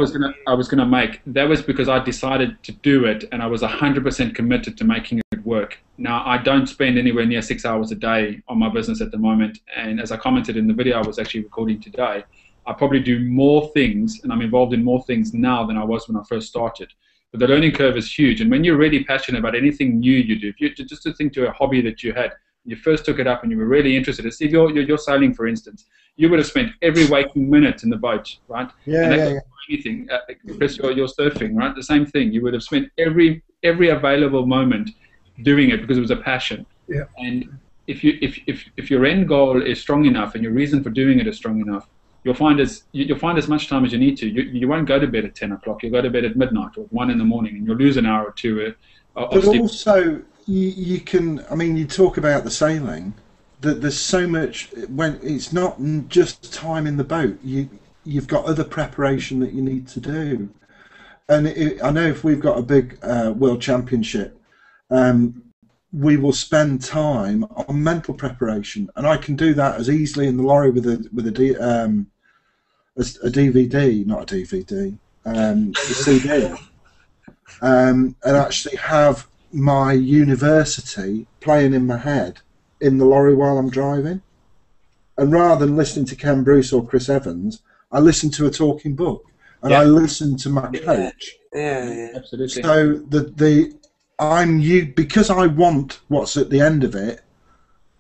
was gonna make. That was because I decided to do it, and I was 100% committed to making it work. Now, I don't spend anywhere near 6 hours a day on my business at the moment, and as I commented in the video I was actually recording today, I probably do more things, and I'm involved in more things now than I was when I first started. But the learning curve is huge, and when you're really passionate about anything new you do, if you just to think to a hobby that you had, when you first took it up and you were really interested, if you're sailing, for instance, you would have spent every waking minute in the boat, right? Anything, Chris, you're surfing, right? The same thing. You would have spent every available moment doing it because it was a passion. Yeah. And if your end goal is strong enough and your reason for doing it is strong enough, you'll find as much time as you need to. You won't go to bed at 10 o'clock. You'll go to bed at midnight or 1 in the morning, and you'll lose an hour or two. But also, you can. I mean, you talk about the sailing. That there's so much when it's not just time in the boat. You've got other preparation that you need to do. And I know if we've got a big world championship, we will spend time on mental preparation, and I can do that as easily in the lorry with a DVD, not a DVD, a CD, and actually have my university playing in my head in the lorry while I'm driving. And rather than listening to Ken Bruce or Chris Evans, I listen to a talking book, and I listen to my coach. Yeah, absolutely. So because I want what's at the end of it,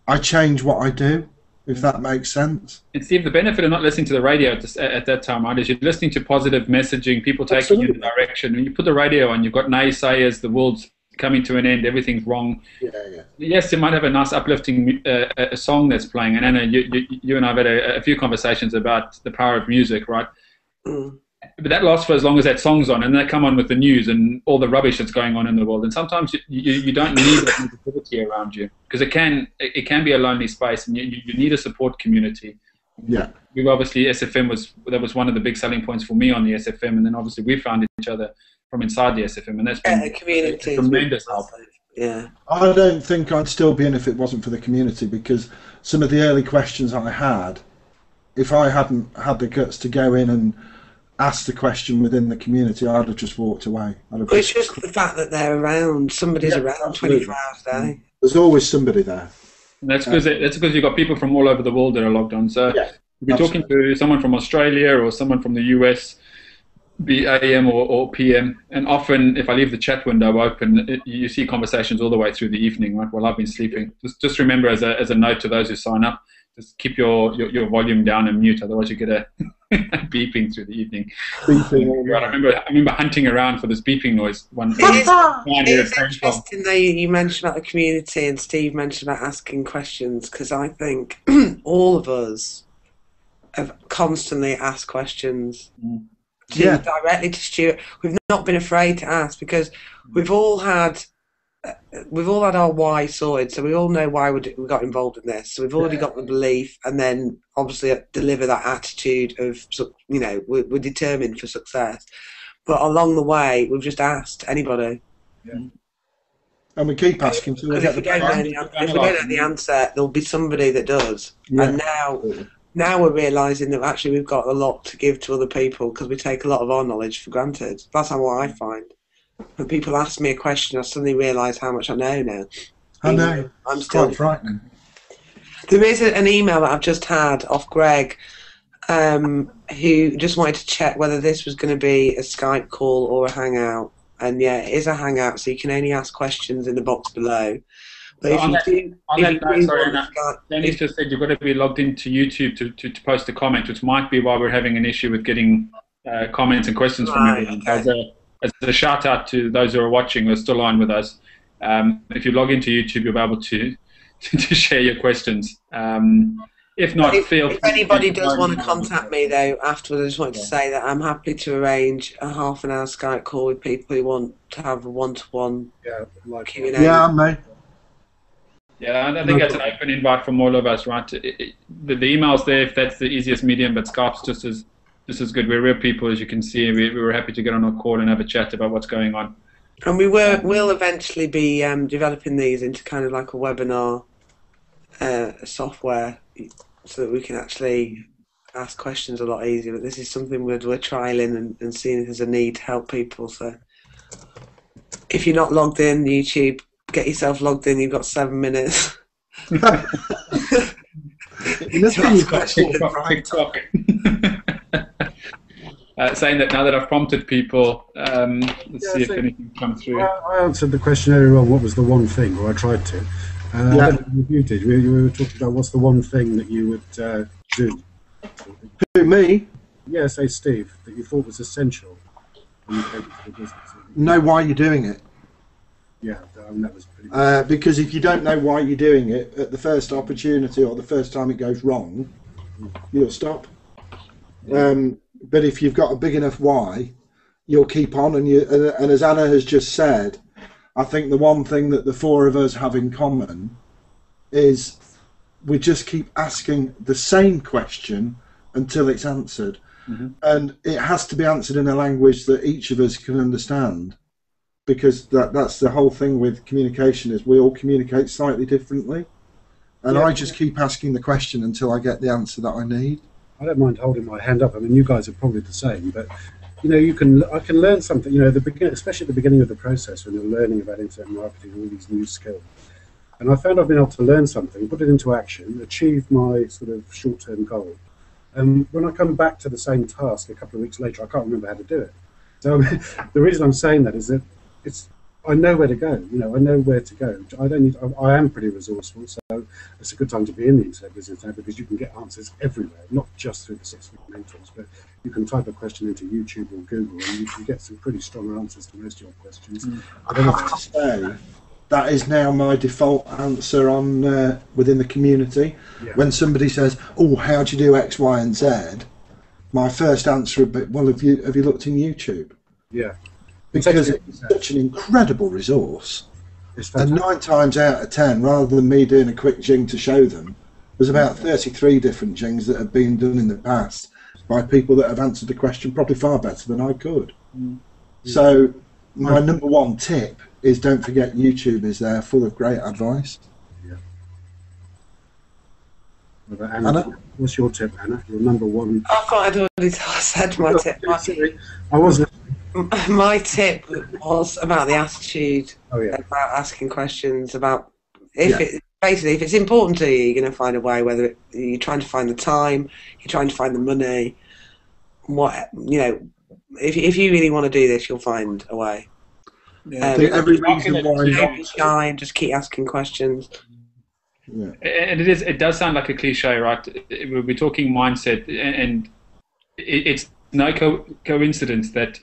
I change what I do, if that makes sense. And Steve, the benefit of not listening to the radio at that time, right, is you're listening to positive messaging, people taking you in the direction. When you put the radio on, you've got naysayers, the world's coming to an end, everything's wrong. Yes, you might have a nice uplifting a song that's playing, and Anna, you and I have had a few conversations about the power of music, right? But that lasts for as long as that song's on, and they come on with the news and all the rubbish that's going on in the world. And sometimes you don't need that negativity around you, because it can be a lonely space, and you need a support community. Yeah, we've obviously SFM was one of the big selling points for me on the SFM, and then obviously we found each other from inside the SFM, and that's been the community a tremendous help. Yeah, I don't think I'd still be in if it wasn't for the community, because some of the early questions I had, if I hadn't had the guts to go in and ask the question within the community, I'd have just walked away. It's just the fact that they're around. Somebody's around 24 hours a day. There's always somebody there. And that's because you've got people from all over the world that are logged on. So if you're talking to someone from Australia or someone from the US, be AM or PM, and often if I leave the chat window open, you see conversations all the way through the evening, right, while I've been sleeping. Just remember as a note to those who sign up, just keep your volume down and mute, otherwise you get a beeping through the evening. I remember hunting around for this beeping noise. It's interesting that you mentioned about the community, and Steve mentioned about asking questions, because I think all of us have constantly asked questions directly to Stuart. We've not been afraid to ask because we've all had our why sorted, so we all know why we got involved in this. So we've already got the belief, and then obviously deliver that attitude of, you know, we're determined for success. But along the way, we've just asked anybody. Yeah. And we keep asking until we get the answer. If we don't know the answer, there'll be somebody that does. Yeah. And now we're realising that actually we've got a lot to give to other people because we take a lot of our knowledge for granted. That's what I find. When people ask me a question, I suddenly realise how much I know now. I know. I'm still quite frightening. There is an email that I've just had off Greg, who just wanted to check whether this was going to be a Skype call or a Hangout. And yeah, it is a Hangout, so you can only ask questions in the box below. But Danny's just said you've got to be logged into YouTube to post a comment, which might be why we're having an issue with getting comments and questions from everyone. Okay. As a shout out to those who are watching who are still on with us, if you log into YouTube, you'll be able to share your questions. If not, if anybody does want to contact me though afterwards, I just wanted to say that I'm happy to arrange a half-an-hour Skype call with people who want to have a one-to-one Q&A. Yeah, mate. Yeah, I think that's an open invite from all of us, right? The email's there if that's the easiest medium, but Skype's just as good. We're real people, as you can see. We were happy to get on a call and have a chat about what's going on. And we'll eventually be developing these into kind of like a webinar software, so that we can actually ask questions a lot easier. But this is something we're trialing and seeing if there's a need to help people. So if you're not logged in YouTube, get yourself logged in. You've got 7 minutes. Saying that now that I've prompted people, let's see if anything comes through. I answered the question earlier on, what was the one thing, or I tried to. I don't know if you did. We were talking about what's the one thing that you would do. Who, me? Yeah, say Steve, that you thought was essential when you came to the business. Know why you're doing it. Yeah, that was pretty good. Because if you don't know why you're doing it, at the first opportunity or the first time it goes wrong, you'll stop. But if you've got a big enough why, you'll keep on. And as Anna has just said, I think the one thing that the four of us have in common is we just keep asking the same question until it's answered. Mm-hmm. And it has to be answered in a language that each of us can understand, because that's the whole thing with communication, is we all communicate slightly differently. And I just keep asking the question until I get the answer that I need. I don't mind holding my hand up. I mean, you guys are probably the same, but you know, I can learn something. You know, especially at the beginning of the process when you're learning about internet marketing, all these new skills. And I found I've been able to learn something, put it into action, achieve my sort of short-term goal. And when I come back to the same task a couple of weeks later, I can't remember how to do it. So the reason I'm saying that is that I know where to go. You know, I know where to go. I am pretty resourceful, so it's a good time to be in the internet business now, because you can get answers everywhere, not just through the 6-week mentors, but you can type a question into YouTube or Google and you can get some pretty strong answers to most of your questions. I have to say, that is now my default answer on within the community. Yeah. When somebody says, "Oh, how do you do X, Y, and Z?" my first answer would be, "Well, have you looked in YouTube?" Yeah. Because it's such an incredible resource. And 9 times out of 10, rather than me doing a quick jing to show them, there's about 33 different jings that have been done in the past by people that have answered the question probably far better than I could. Mm. So my number one tip is, don't forget YouTube is there, full of great advice. Yeah. What about Anna? What's your tip, Anna? Your number one? I thought I'd already said my tip. I wasn't. My tip was about the attitude, about asking questions, about if it's important to you, you're going to find a way. Whether you're trying to find the time, you're trying to find the money, if you really want to do this, you'll find a way. Yeah, every reason why don't be shy and just keep asking questions. Yeah. And it does sound like a cliche, right? We're talking mindset, and it's no coincidence that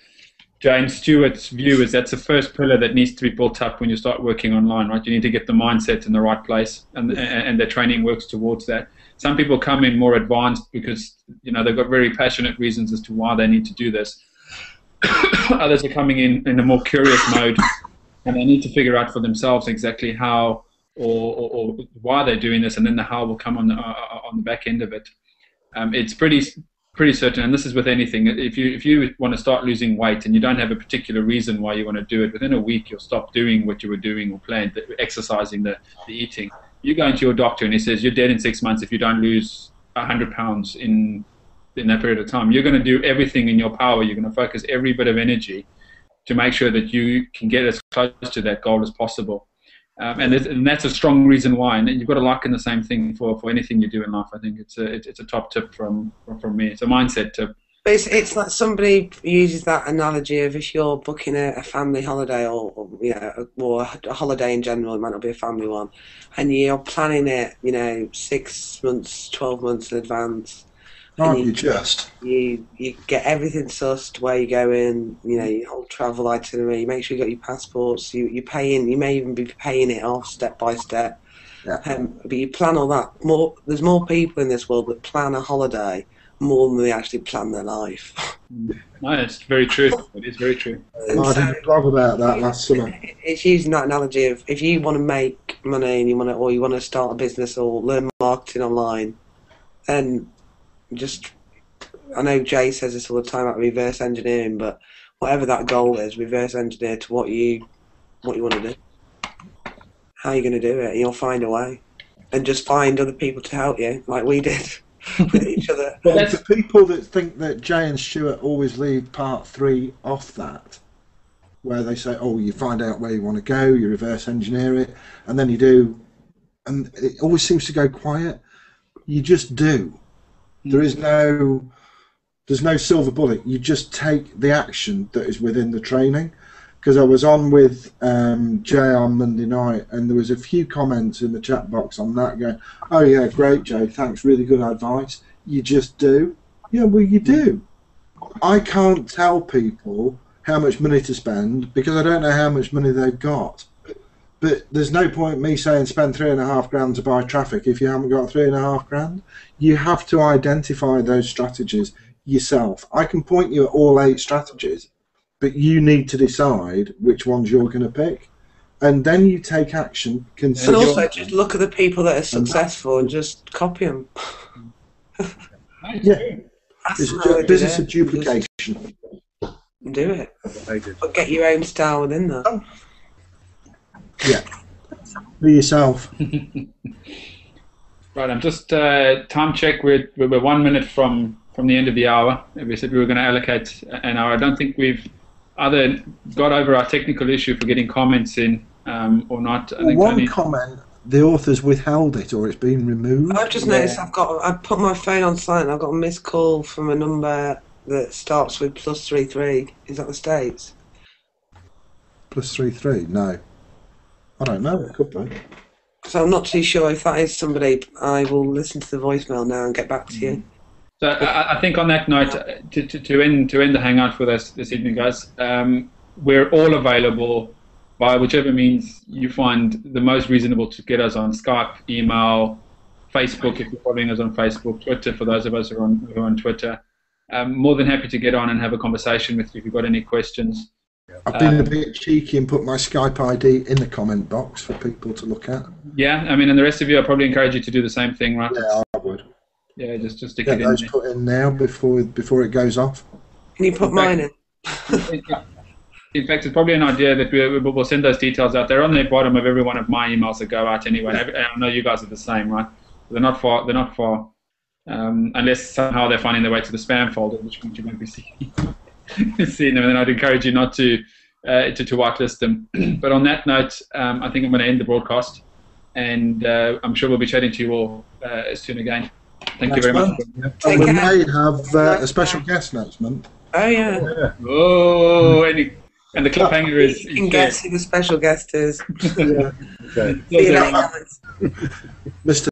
James Stewart's view is that's the first pillar that needs to be built up when you start working online, right? You need to get the mindset in the right place, and the training works towards that. some people come in more advanced because they've got very passionate reasons as to why they need to do this. Others are coming in a more curious mode, and they need to figure out for themselves exactly how or why they're doing this, and then the how will come on the back end of it. It's pretty certain, and this is with anything. If you want to start losing weight and you don't have a particular reason why you want to do it, within a week you'll stop doing what you were doing or planned, exercising, the eating. You go into your doctor and he says you're dead in 6 months if you don't lose 100 pounds in that period of time. You're going to do everything in your power. You're going to focus every bit of energy to make sure that you can get as close to that goal as possible. And that's a strong reason why. And you've got to liken the same thing for anything you do in life. I think it's a top tip from me. It's a mindset tip. But it's like somebody uses that analogy of if you're booking a family holiday or a holiday in general, it might not be a family one, and you're planning it 6 months, 12 months in advance. Aren't you get everything sussed, where you're going, your whole travel itinerary, you make sure you got your passports, you pay in, you may even be paying it off step by step. Yeah. But you plan all that. There's more people in this world that plan a holiday more than they actually plan their life. No, it's very true. It is very true. I did a blog about that last summer. It's using that analogy of if you want to make money and you want to start a business or learn marketing online, then I know Jay says this all the time about reverse engineering, but whatever that goal is, reverse engineer to what you want to do. How are you going to do it? And you'll find a way, and just find other people to help you, like we did with each other. Well, for people that think that Jay and Stuart always leave part 3 off that, where they say, "Oh, you find out where you want to go, you reverse engineer it, and then you do," and it always seems to go quiet. You just do. There's no silver bullet. You just take the action that is within the training. Because I was on with Jay on Monday night, and there was a few comments in the chat box on that going, "Oh yeah, great Jay, thanks, really good advice. You just do." Yeah, well you do. I can't tell people how much money to spend because I don't know how much money they've got. But there's no point me saying spend £3,500 to buy traffic if you haven't got £3,500. You have to identify those strategies yourself. I can point you at all 8 strategies, but you need to decide which ones you're going to pick. And then you take action. And also just look at the people that are successful and just copy them. Yeah. It's a business of duplication. Do it. But get your own style within that. Yeah. Be yourself. Right, I'm just time check. We're 1 minute from the end of the hour. We said we were going to allocate an hour. I don't think we've either got over our technical issue for getting comments in or not. I think one comment, the author's withheld it or it's been removed. I've just noticed I put my phone on silent. I've got a missed call from a number that starts with +33. Is that the States? +33? No. I don't know, it could be. So I'm not too sure if that is somebody. I will listen to the voicemail now and get back to you. So I think on that note, to end the hangout for this evening, guys, we're all available by whichever means you find the most reasonable to get us on Skype, email, Facebook if you're following us on Facebook, Twitter for those of us who are on Twitter. More than happy to get on and have a conversation with you if you've got any questions. I've been a bit cheeky and put my Skype ID in the comment box for people to look at. Yeah, I mean, and the rest of you, I probably encourage you to do the same thing, right? Yeah, I would. Yeah, just stick Get it in. those put in now before it goes off. Can you put mine in? In fact, it's probably an idea that we'll send those details out. They're on the bottom of every one of my emails that go out anyway. And I know you guys are the same, right? They're not far. Unless somehow they're finding their way to the spam folder, which you won't be seeing them. And then I'd encourage you not to whitelist them. But on that note, I think I'm going to end the broadcast, and I'm sure we'll be chatting to you all soon again. Thank you very much. We may have a special guest announcement. Oh yeah. Oh, and the cliffhanger is. You can guess who the special guest is. Yeah. Okay. See you later, guys. Mr.